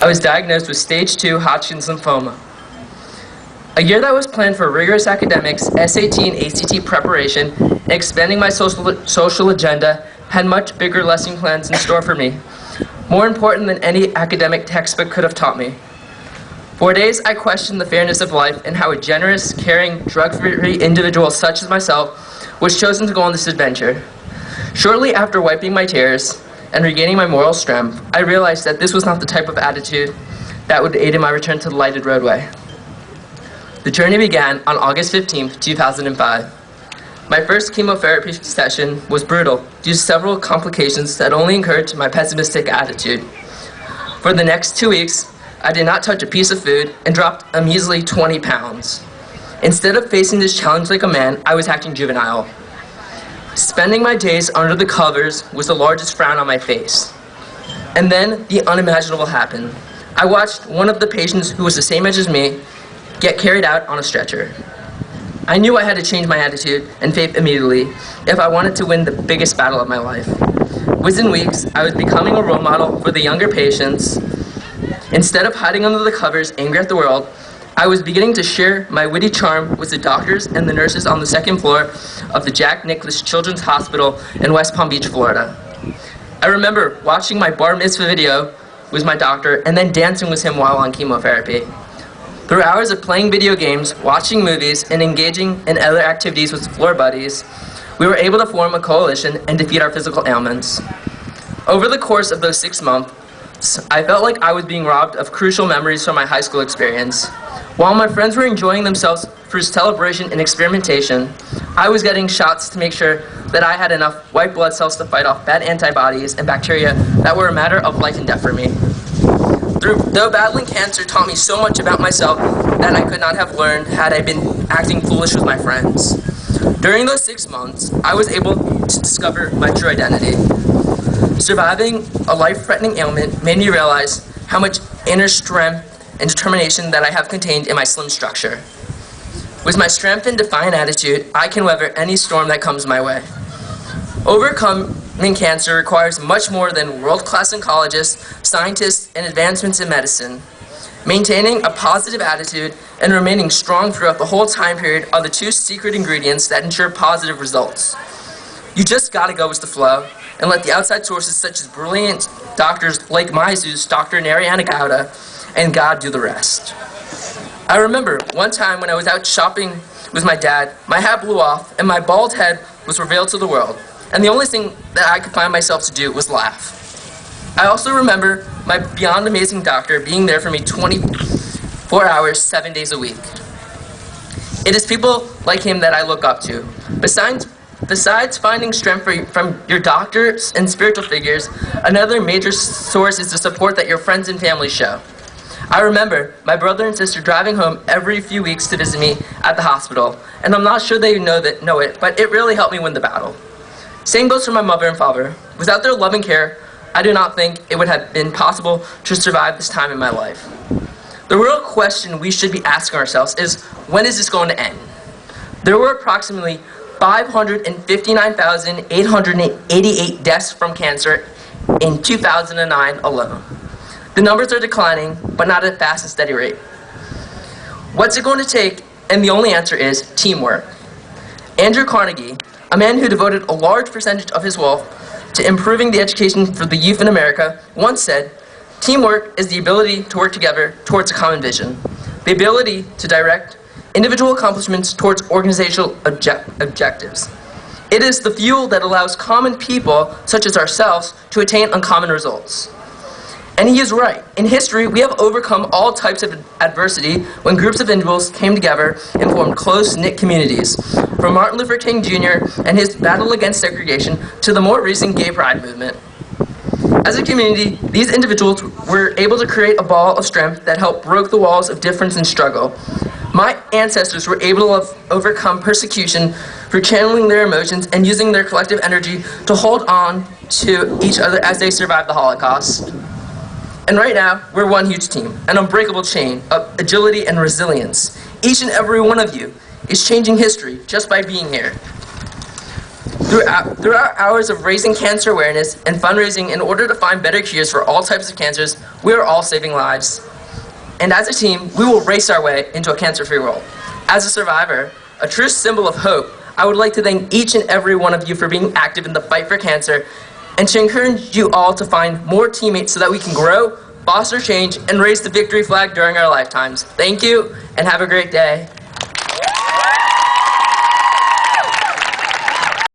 I was diagnosed with stage 2 Hodgkin's lymphoma. A year that was planned for rigorous academics, SAT and ACT preparation, and expanding my social agenda had much bigger lesson plans in store for me, more important than any academic textbook could have taught me. For days, I questioned the fairness of life and how a generous, caring, drug-free individual such as myself was chosen to go on this adventure. Shortly after wiping my tears and regaining my moral strength, I realized that this was not the type of attitude that would aid in my return to the lighted roadway. The journey began on August 15, 2005. My first chemotherapy session was brutal due to several complications that only encouraged my pessimistic attitude. For the next 2 weeks, I did not touch a piece of food and dropped a measly 20 pounds. Instead of facing this challenge like a man, I was acting juvenile. Spending my days under the covers was the largest frown on my face. And then the unimaginable happened. I watched one of the patients who was the same age as me get carried out on a stretcher. I knew I had to change my attitude and faith immediately if I wanted to win the biggest battle of my life. Within weeks, I was becoming a role model for the younger patients. Instead of hiding under the covers, angry at the world, I was beginning to share my witty charm with the doctors and the nurses on the second floor of the Jack Nicklaus Children's Hospital in West Palm Beach, Florida. I remember watching my bar mitzvah video with my doctor and then dancing with him while on chemotherapy. Through hours of playing video games, watching movies, and engaging in other activities with floor buddies, we were able to form a coalition and defeat our physical ailments. Over the course of those 6 months, I felt like I was being robbed of crucial memories from my high school experience. While my friends were enjoying themselves through celebration and experimentation, I was getting shots to make sure that I had enough white blood cells to fight off bad antibodies and bacteria that were a matter of life and death for me. Though battling cancer taught me so much about myself that I could not have learned had I been acting foolish with my friends. During those 6 months, I was able to discover my true identity. Surviving a life-threatening ailment made me realize how much inner strength and determination that I have contained in my slim structure. With my strength and defiant attitude, I can weather any storm that comes my way. Overcoming cancer requires much more than world-class oncologists, scientists, and advancements in medicine. Maintaining a positive attitude and remaining strong throughout the whole time period are the 2 secret ingredients that ensure positive results. You just gotta go with the flow and let the outside sources such as brilliant doctors like my Zeus, Dr. Nariana Gowda, and God do the rest. I remember one time when I was out shopping with my dad, my hat blew off and my bald head was revealed to the world, and the only thing that I could find myself to do was laugh. I also remember my beyond amazing doctor being there for me 24 hours, 7 days a week. It is people like him that I look up to. Besides finding strength from your doctors and spiritual figures, another major source is the support that your friends and family show. I remember my brother and sister driving home every few weeks to visit me at the hospital, and I'm not sure they know it, but it really helped me win the battle. Same goes for my mother and father. Without their love and care, I do not think it would have been possible to survive this time in my life. The real question we should be asking ourselves is, when is this going to end? There were approximately 559,888 deaths from cancer in 2009 alone. The numbers are declining, but not at a fast and steady rate. What's it going to take? And the only answer is teamwork. Andrew Carnegie, a man who devoted a large percentage of his wealth to improving the education for the youth in America, once said, "Teamwork is the ability to work together towards a common vision, the ability to direct individual accomplishments towards organizational objectives. It is the fuel that allows common people, such as ourselves, to attain uncommon results." And he is right. In history, we have overcome all types of adversity when groups of individuals came together and formed close-knit communities, from Martin Luther King Jr. and his battle against segregation to the more recent gay pride movement. As a community, these individuals were able to create a ball of strength that helped break the walls of difference and struggle. My ancestors were able to overcome persecution through channeling their emotions and using their collective energy to hold on to each other as they survived the Holocaust. And right now, we're one huge team, an unbreakable chain of agility and resilience. Each and every one of you is changing history just by being here. Through our hours of raising cancer awareness and fundraising in order to find better cures for all types of cancers, we are all saving lives. And as a team, we will race our way into a cancer-free world. As a survivor, a true symbol of hope, I would like to thank each and every one of you for being active in the fight for cancer, and to encourage you all to find more teammates so that we can grow, foster change, and raise the victory flag during our lifetimes. Thank you, and have a great day.